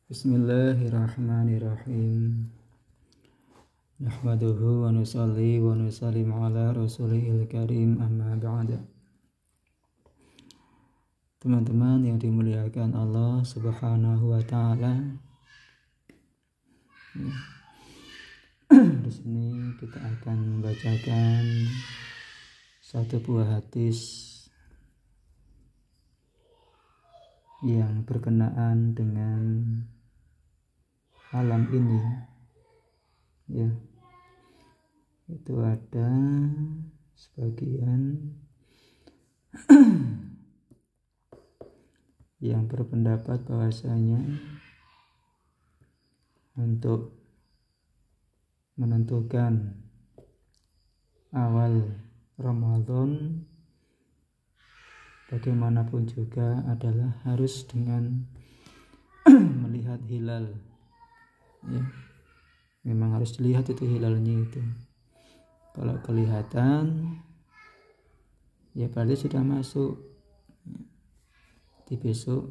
Bismillahirrahmanirrahim. Nahmaduhu wa nusalli wa nusallim ala rasulihil karim, amma ba'da. Teman-teman yang dimuliakan Allah Subhanahu wa taala. Di sini kita akan membacakan satu buah hadis yang berkenaan dengan alam ini, ya. Itu ada sebagian yang berpendapat bahwasanya untuk menentukan awal Ramadan bagaimanapun juga adalah harus dengan melihat hilal, ya. Memang harus dilihat itu hilalnya itu. Kalau kelihatan, ya berarti sudah masuk di besok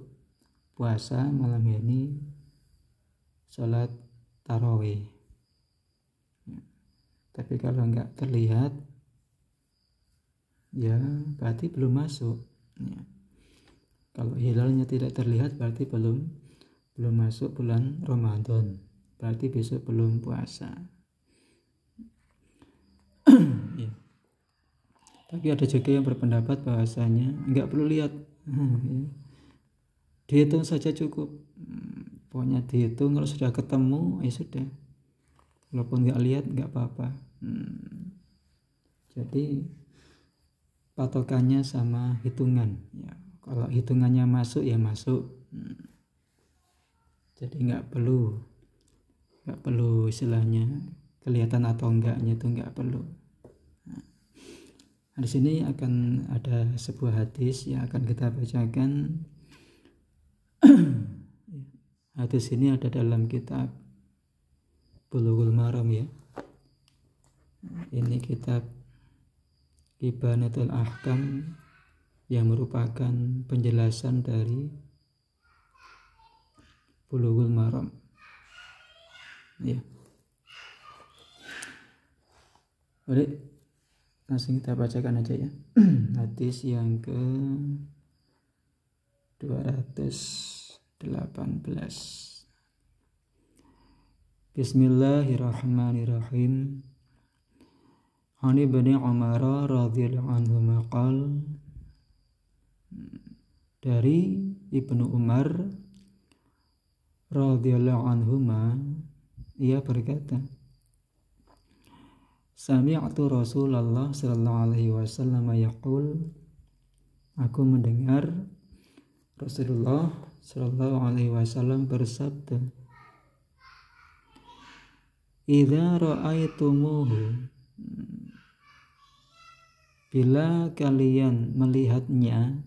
puasa, malam ini sholat tarawih. Tapi kalau nggak terlihat, ya berarti belum masuk, ya. Kalau hilalnya tidak terlihat berarti belum masuk bulan Ramadan, berarti besok belum puasa. Ya. Tapi ada juga yang berpendapat bahwasanya nggak perlu lihat, ya. Dihitung saja cukup. Pokoknya dihitung, kalau sudah ketemu ya sudah. Walaupun nggak lihat nggak apa-apa. Jadi patokannya sama hitungan, ya. Kalau hitungannya masuk ya masuk. Jadi nggak perlu istilahnya kelihatan atau enggaknya, itu nggak perlu. Nah, di sini akan ada sebuah hadis yang akan kita bacakan. Hadis ini ada dalam kitab Bulughul Maram, ya. Ini kitab Ibanatul Ahkam yang merupakan penjelasan dari Bulughul Maram, ya. Boleh langsung kita bacakan aja, ya. Hadis yang ke 218. Bismillahirrahmanirrahim. Ani Ibnu Umar radhiyallahu anhu maqal, dari Ibnu Umar radhiyallahu anhuma, ia berkata, sami'tu Rasulullah sallallahu alaihi wasallam yaqul, aku mendengar Rasulullah sallallahu alaihi wasallam bersabda, idza ra'aitumuhu, bila kalian melihatnya,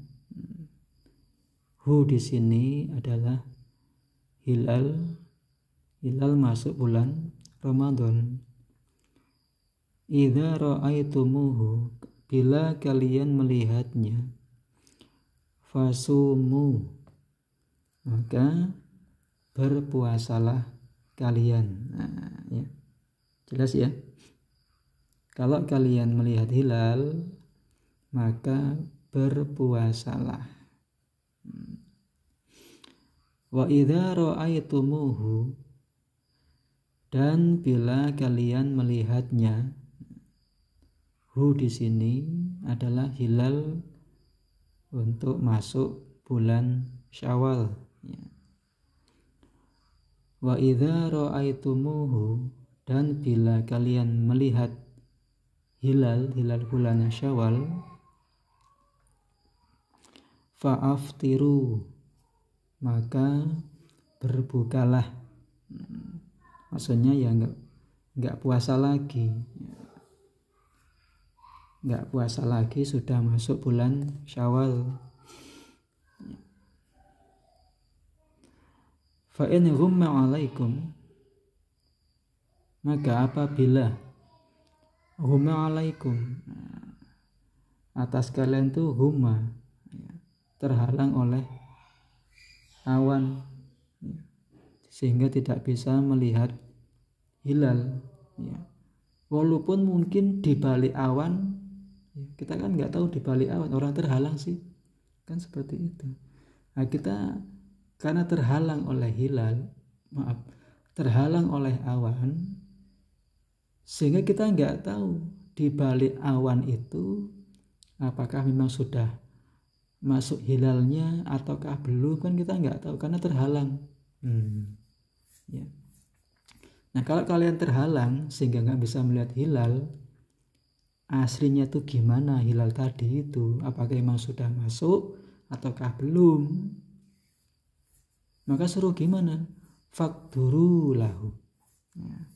hu di sini adalah hilal masuk bulan Ramadan. Idza ra'aitumuhu, bila kalian melihatnya, fasumu, maka berpuasalah kalian. Nah, ya. Jelas, ya. Kalau kalian melihat hilal, maka berpuasalah. Wa idza ra'aitumuhu, dan bila kalian melihatnya, hu di sini adalah hilal untuk masuk bulan Syawal, ya. Wa idza ra'aitumuhu, dan bila kalian melihat hilal bulan Syawal, fa'aftiru, maka berbukalah. Maksudnya ya enggak puasa lagi. Enggak puasa lagi, sudah masuk bulan Syawal. Fa in ghumma 'alaikum, maka apabila ghumma 'alaikum, atas kalian tuh ghumma, terhalang oleh awan, sehingga tidak bisa melihat hilal, ya. Walaupun mungkin di balik awan, kita kan nggak tahu di balik awan orang terhalang sih, kan seperti itu. Nah, kita karena terhalang oleh terhalang oleh awan, sehingga kita nggak tahu di balik awan itu apakah memang sudah masuk hilalnya ataukah belum, kan kita nggak tahu karena terhalang. Ya. Nah, kalau kalian terhalang sehingga nggak bisa melihat hilal, aslinya tuh gimana hilal tadi itu, apakah memang sudah masuk ataukah belum? Maka suruh gimana? Faqduru lahu. Nah,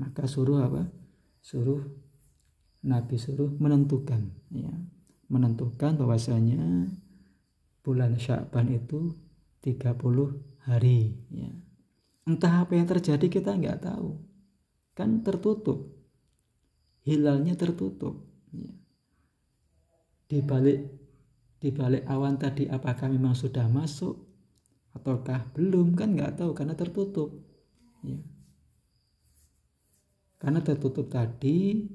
maka suruh apa? Nabi suruh menentukan, ya. Menentukan bahwasanya bulan Sya'ban itu 30 hari, ya. Entah apa yang terjadi kita nggak tahu, kan tertutup, hilalnya tertutup, ya. Di balik awan tadi apakah memang sudah masuk ataukah belum, kan nggak tahu karena tertutup, ya. Karena tertutup tadi,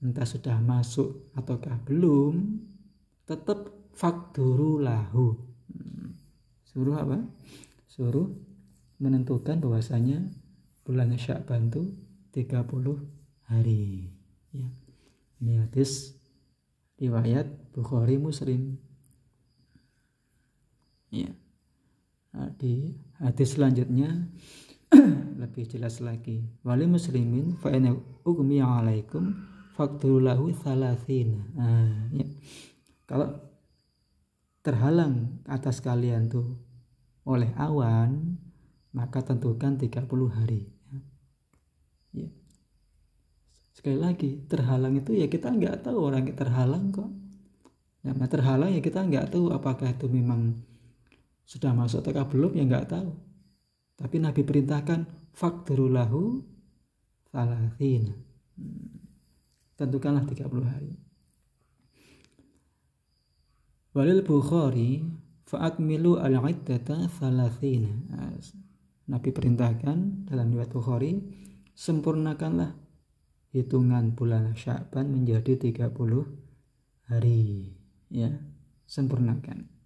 entah sudah masuk ataukah belum, tetap faqduru lahu. Suruh apa? Suruh menentukan bahwasanya bulan Sya'ban itu 30 hari, ya. Ini hadis riwayat Bukhari Muslim, ya. Nah, di hadis selanjutnya lebih jelas lagi. Wali muslimin fa in ugmi alaikum faqduru lahu 30. Nah, ya. Kalau terhalang atas kalian tuh oleh awan, maka tentukan 30 hari, ya. Sekali lagi, terhalang itu ya kita nggak tahu orang terhalang kok. Nah, terhalang ya kita nggak tahu apakah itu memang sudah masuk atau belum, ya nggak tahu. Tapi Nabi perintahkan faqduru lahu 30. Tentukanlah 30 hari. Walil Bukhari fa'akmilu al-iddata 30. Nabi perintahkan dalam riwayat Bukhari, sempurnakanlah hitungan bulan Sya'ban menjadi 30 hari, ya. Sempurnakan.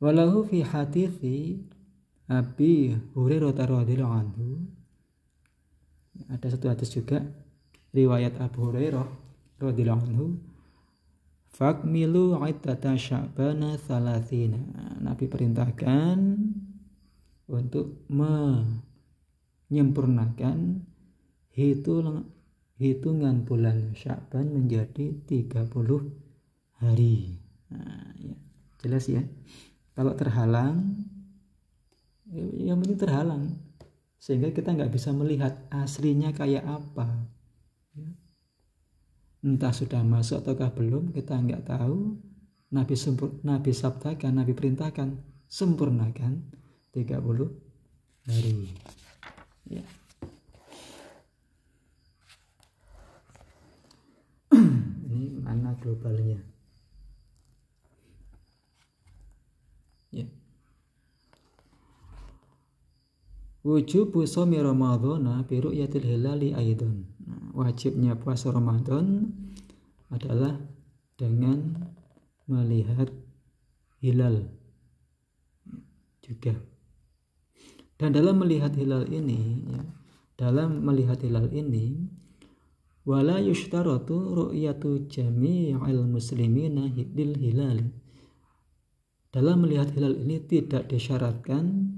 Walahu fi hadithi Abi Hurairah radhiyallahu anhu, ada satu hadis juga riwayat Abu Hurairah radhiyallahu anhu, fakmilu iddata Sya'bana 30. Nabi perintahkan untuk menyempurnakan hitungan bulan Sya'ban menjadi 30 hari. Nah, ya. Jelas ya. Kalau terhalang, yang penting terhalang, sehingga kita nggak bisa melihat aslinya kayak apa, ya. Entah sudah masuk ataukah belum, kita nggak tahu. Nabi sabdakan, Nabi perintahkan, sempurnakan 30 hari, ya. Ini makna globalnya, ya. Wujubu shaumi Ramadhana bi ru'yatil hilali aidan. Wajibnya puasa Ramadan adalah dengan melihat hilal juga. Dan dalam melihat hilal ini, ya, wala yushtaratu ru'yatu jami'il muslimina lil hilali. Dalam melihat hilal ini tidak disyaratkan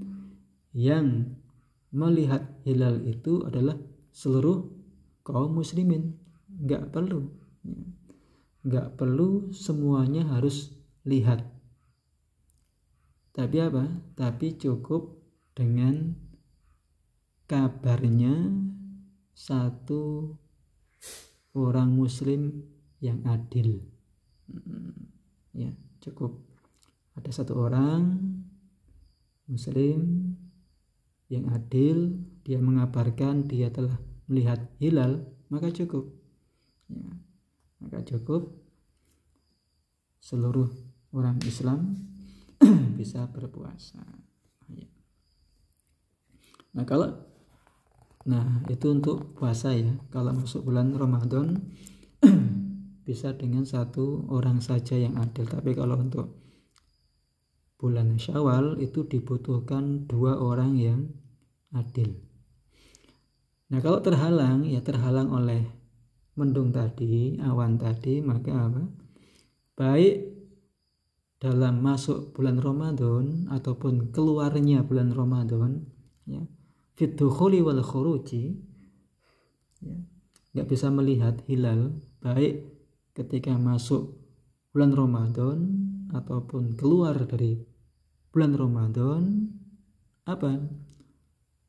yang melihat hilal itu adalah seluruh kaum muslimin. Nggak perlu semuanya harus lihat. Tapi apa? Tapi cukup dengan kabarnya satu orang muslim yang adil, ya. Cukup ada satu orang muslim yang adil, dia mengabarkan dia telah melihat hilal, maka cukup, ya. Maka cukup seluruh orang Islam bisa berpuasa. Nah itu untuk puasa ya. Kalau masuk bulan Ramadan bisa dengan satu orang saja yang adil. Tapi kalau untuk bulan Syawal itu dibutuhkan 2 orang yang adil. Nah kalau terhalang oleh mendung tadi, awan tadi, maka apa? Baik dalam masuk bulan Ramadan ataupun keluarnya bulan Ramadan, ya, fitukhuli wal khuruji, ya, nggak bisa melihat hilal baik ketika masuk bulan Ramadan ataupun keluar dari bulan Ramadan, apa?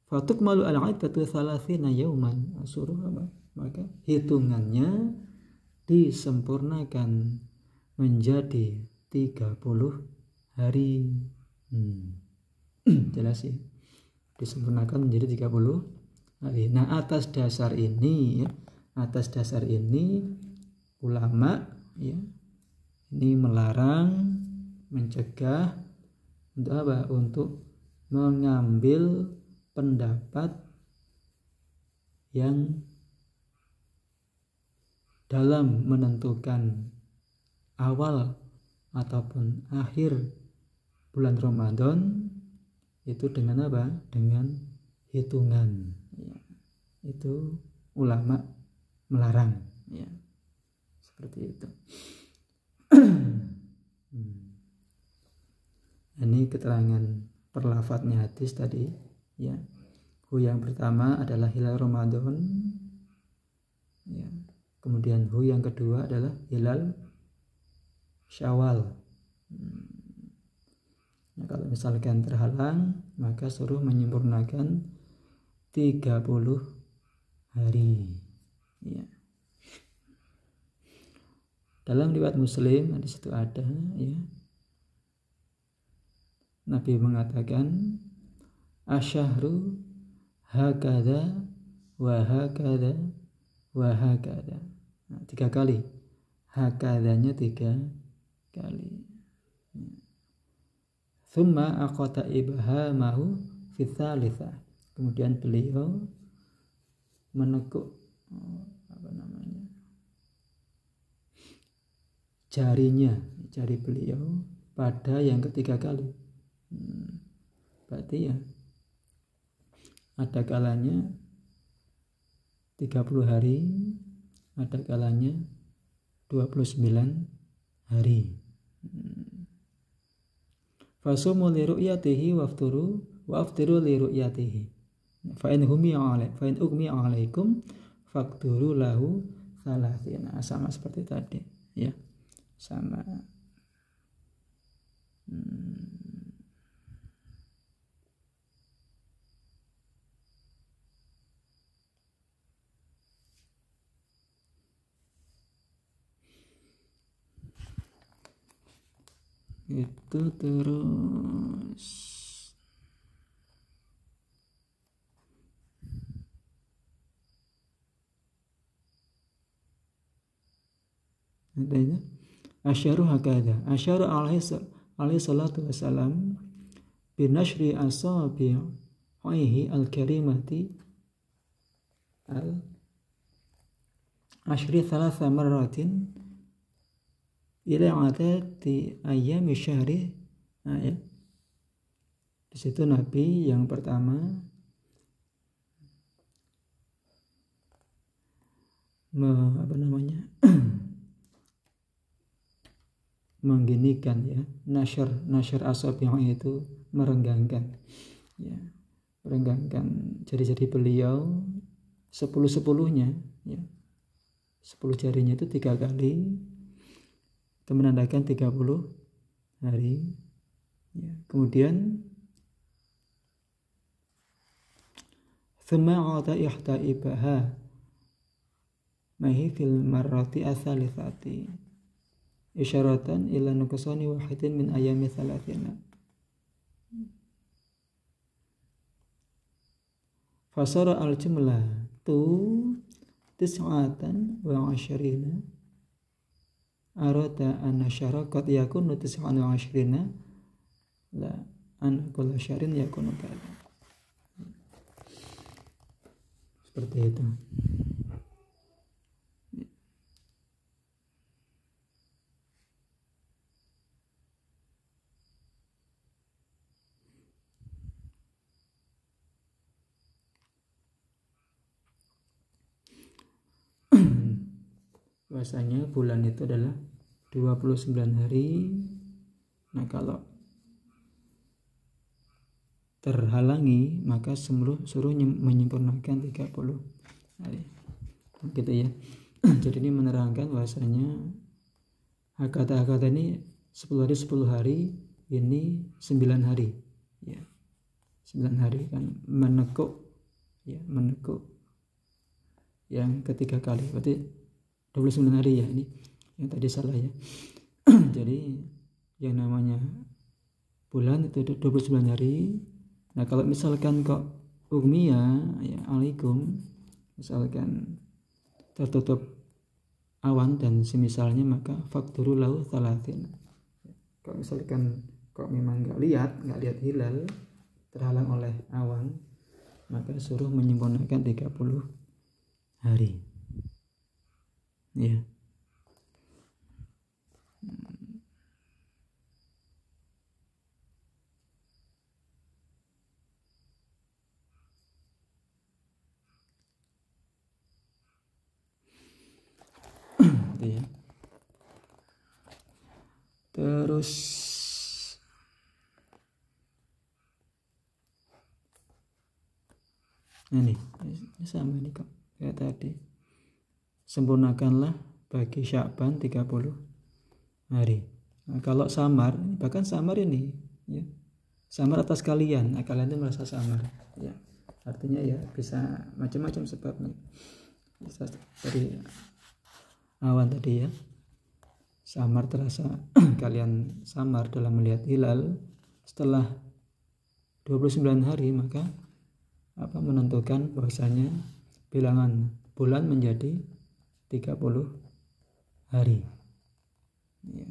Fatukmalu al-iddatu 30 yauman, suruh apa? Maka hitungannya disempurnakan menjadi 30 hari. Jelas ya, disempurnakan menjadi 30 hari. Nah atas dasar ini ulama ya ini melarang, mencegah untuk apa? Untuk mengambil pendapat yang dalam menentukan awal ataupun akhir bulan Ramadan itu dengan apa? Dengan hitungan. Ya. Itu ulama melarang. Ya. Seperti itu. Ini keterangan perlafadznya hadis tadi. Ya. Yang pertama adalah hilal Ramadan. Ya. Kemudian yang kedua adalah hilal Syawal. Nah, kalau misalkan terhalang, maka suruh menyempurnakan 30 hari. Ya. Dalam riwayat Muslim di situ ada ya. Nabi mengatakan asyahru hakadha wa hakadha wa hakadha. Nah, 3 kali. Hakadhanya 3 kali. Thumma aqata ibhamahu fi tsalitsa. Kemudian beliau menekuk jari beliau pada yang ketiga kali. Berarti ya ada kalanya 30 hari, ada kalanya 29 hari. Fasumu li ru'yatihi wafturu wa aftiru li ru'yatihi. Fa in ugmi alaikum fakturu lahu salatina. Sama seperti tadi ya. Sama. Itu terus adanya asyaru hakada asyaru alaihi salatu wassalam binashri asabi'ihi al-karimati al-ashri thalatha marratin ila adati ayyami syahri. Nah, ya. Di situ Nabi yang pertama mengginikan ya, nasyar asabi'i itu merenggangkan ya, merenggangkan jari-jari beliau 10-10-nya ya. 10 jarinya itu 3 kali. Itu menandakan 30 hari ya. Kemudian thumma ata ihta ibaha mahi fil marrati atsalitsati isyaratan ila nuqsani wahidin min ayami tsalatsina. Fasara al-jumlah tu tis'atan wa 'ashrina arada anna syarakat yakunu tis'an wa 'ashrina la an kulla syahrin yakunu kadza. Seperti itu. Bahwasanya bulan itu adalah 29 hari. Nah, kalau terhalangi maka suruh menyempurnakan 30 hari. Gitu ya. Jadi ini menerangkan bahwasanya kata-kata ini 10 hari ini 9 hari. Ya. 9 hari kan menekuk ya, menekuk yang ketiga kali. Berarti 29 hari ya, ini yang tadi salah ya. Jadi yang namanya bulan itu 29 hari. Nah, kalau misalkan kok umiyah ya alaikum, misalkan tertutup awan dan semisalnya, maka fakturu lahu thalathin. Kalau misalkan kok memang nggak lihat hilal, terhalang oleh awan, maka suruh menyempurnakan 30 hari. Ya. Gitu ya. Terus ini sama nih kok kayak tadi. Sempurnakanlah bagi Sya'ban 30 hari. Nah, kalau samar, bahkan samar ini ya, samar atas kalian, nah, kalian itu merasa samar ya. Artinya ya bisa macam-macam sebabnya. Bisa dari awan tadi ya, samar terasa kalian samar dalam melihat hilal setelah 29 hari, maka menentukan bahwasanya bilangan bulan menjadi 30 hari ya.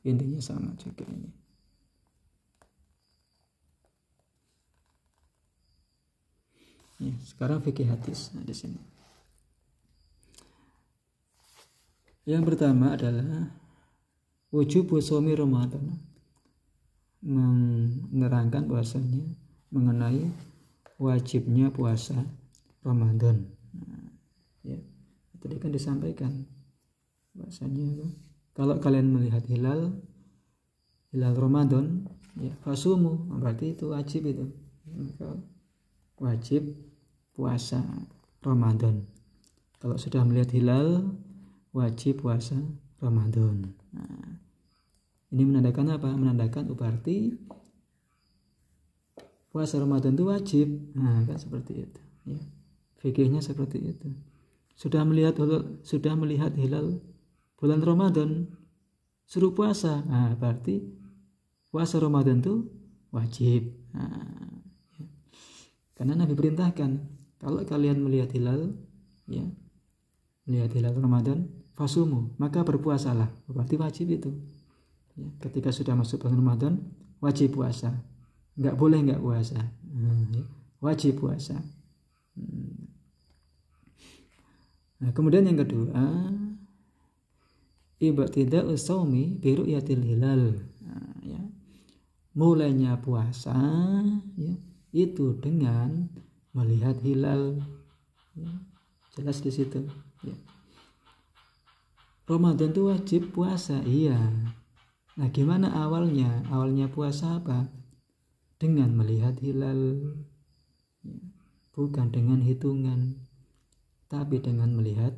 Intinya sama juga ini. Ya, sekarang fikih hadis di sini. Yang pertama adalah wujub shaumi Ramadan, menerangkan bahwasanya mengenai wajibnya puasa Ramadan. Nah, ya, tadi kan disampaikan bahwasanya kalau kalian melihat hilal Ramadan ya fasumu, berarti itu wajib itu. Maka wajib puasa Ramadan. Kalau sudah melihat hilal wajib puasa Ramadan. Nah, ini menandakan apa? Menandakan berarti puasa Ramadan itu wajib. Nah, kan seperti itu ya. Fikihnya seperti itu. Sudah melihat hilal bulan Ramadan suruh puasa. Nah, berarti puasa Ramadan itu wajib. Nah, ya. Karena Nabi perintahkan kalau kalian melihat hilal ya, melihat hilal Ramadan fasumu, maka berpuasalah. Berarti wajib itu. Ya, ketika sudah masuk bulan Ramadan wajib puasa. Enggak boleh enggak puasa. Ya, wajib puasa. Nah, kemudian yang kedua, ibtida'u shaumi bi ru'yatil hilal. Nah, ya. Mulainya puasa ya, itu dengan melihat hilal. Ya, jelas di situ. Ya. Ramadan itu wajib puasa, iya. Nah, gimana awalnya? Awalnya puasa apa? Dengan melihat hilal. Ya. Bukan dengan hitungan, tapi dengan melihat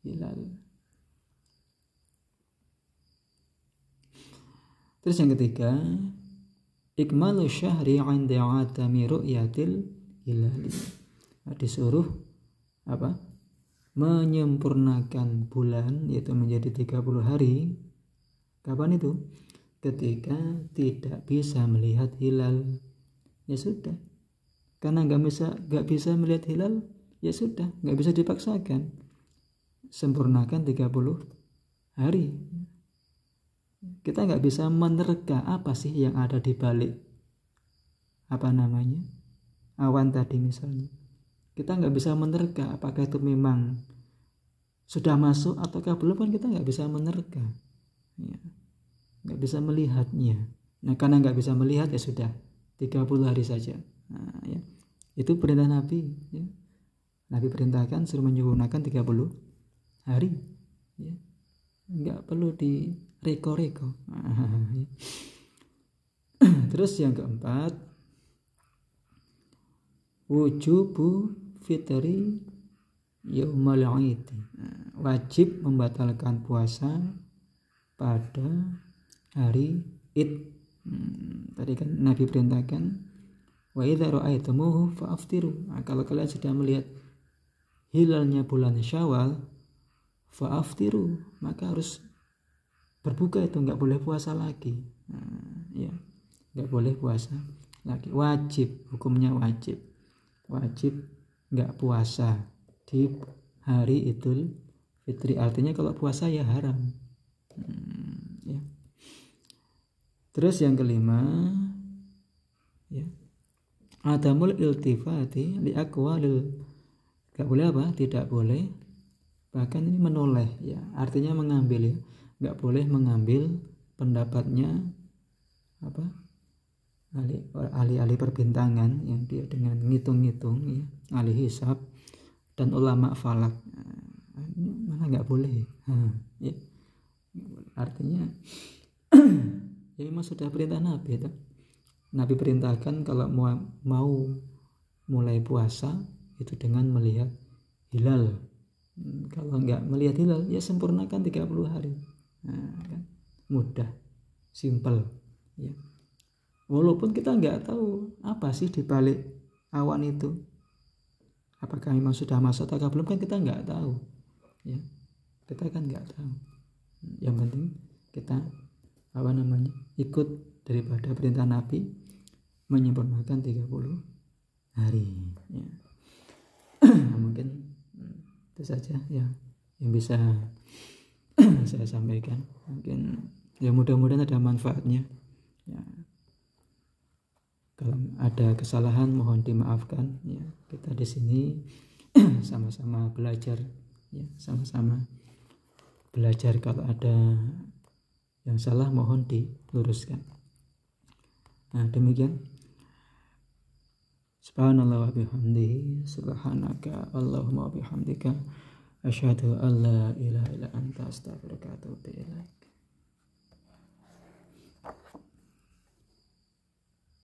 hilal. Terus yang ketiga, ikmalu syahri 'inda 'adami ru'yatil hilali. Disuruh menyempurnakan bulan, yaitu menjadi 30 hari. Kapan itu? Ketika tidak bisa melihat hilal. Ya sudah. Karena nggak bisa melihat hilal, ya sudah, nggak bisa dipaksakan. Sempurnakan 30 hari. Kita nggak bisa menerka apa sih yang ada di balik awan tadi misalnya. Kita nggak bisa menerka apakah itu memang sudah masuk ataukah belum, kan kita nggak bisa menerka, ya. Nggak bisa melihatnya. Nah, karena nggak bisa melihat, ya sudah 30 hari saja. Nah, ya. Itu perintah Nabi, ya. Nabi perintahkan suruh menyempurnakan 30 hari, ya. Nggak perlu direko-reko. Ya. Terus yang keempat, wujubu fitri yaumal id. Wajib membatalkan puasa pada hari Id. Tadi kan Nabi perintahkan wa idza ra'aitumuhu fa'aftiru. Nah, kalau kalian sudah melihat hilalnya bulan Syawal, fa'aftiru, maka harus berbuka, itu nggak boleh puasa lagi. Ya, nggak boleh puasa lagi. Wajib, hukumnya wajib nggak puasa di hari Idul Fitri. Artinya kalau puasa ya haram. Ya. Terus yang kelima, ya, adamul iltifati li aqwalil. Enggak boleh apa? Tidak boleh. Bahkan ini menoleh, ya. Artinya mengambil, ya. Enggak boleh mengambil pendapatnya ahli-ahli perbintangan yang dia dengan ngitung-ngitung, ya, ahli hisab dan ulama falak. Mana enggak boleh. Ya. Artinya ya memang sudah perintah Nabi itu. Nabi perintahkan kalau mau mulai puasa itu dengan melihat hilal. Kalau enggak melihat hilal, ya sempurnakan 30 hari. Nah, kan? Mudah, simple, ya. Walaupun kita enggak tahu apa sih di balik awan itu. Apakah memang sudah masuk atau belum, kan kita enggak tahu. Ya. Kita kan enggak tahu. Yang penting kita ikut daripada perintah Nabi, menyempurnakan 30 hari, ya. Mungkin itu saja ya yang bisa saya sampaikan. Mungkin ya mudah-mudahan ada manfaatnya, ya. Kalau ada kesalahan mohon dimaafkan, ya. Kita di sini sama-sama belajar, ya, sama-sama belajar. Kalau ada yang salah mohon diluruskan. Nah, demikian. Subhanallah wa bihamdihi, subhanaka Allahumma wa bihamdika, asyhadu an la ilaha illa anta, astaghfiruka wa atubu ilaik.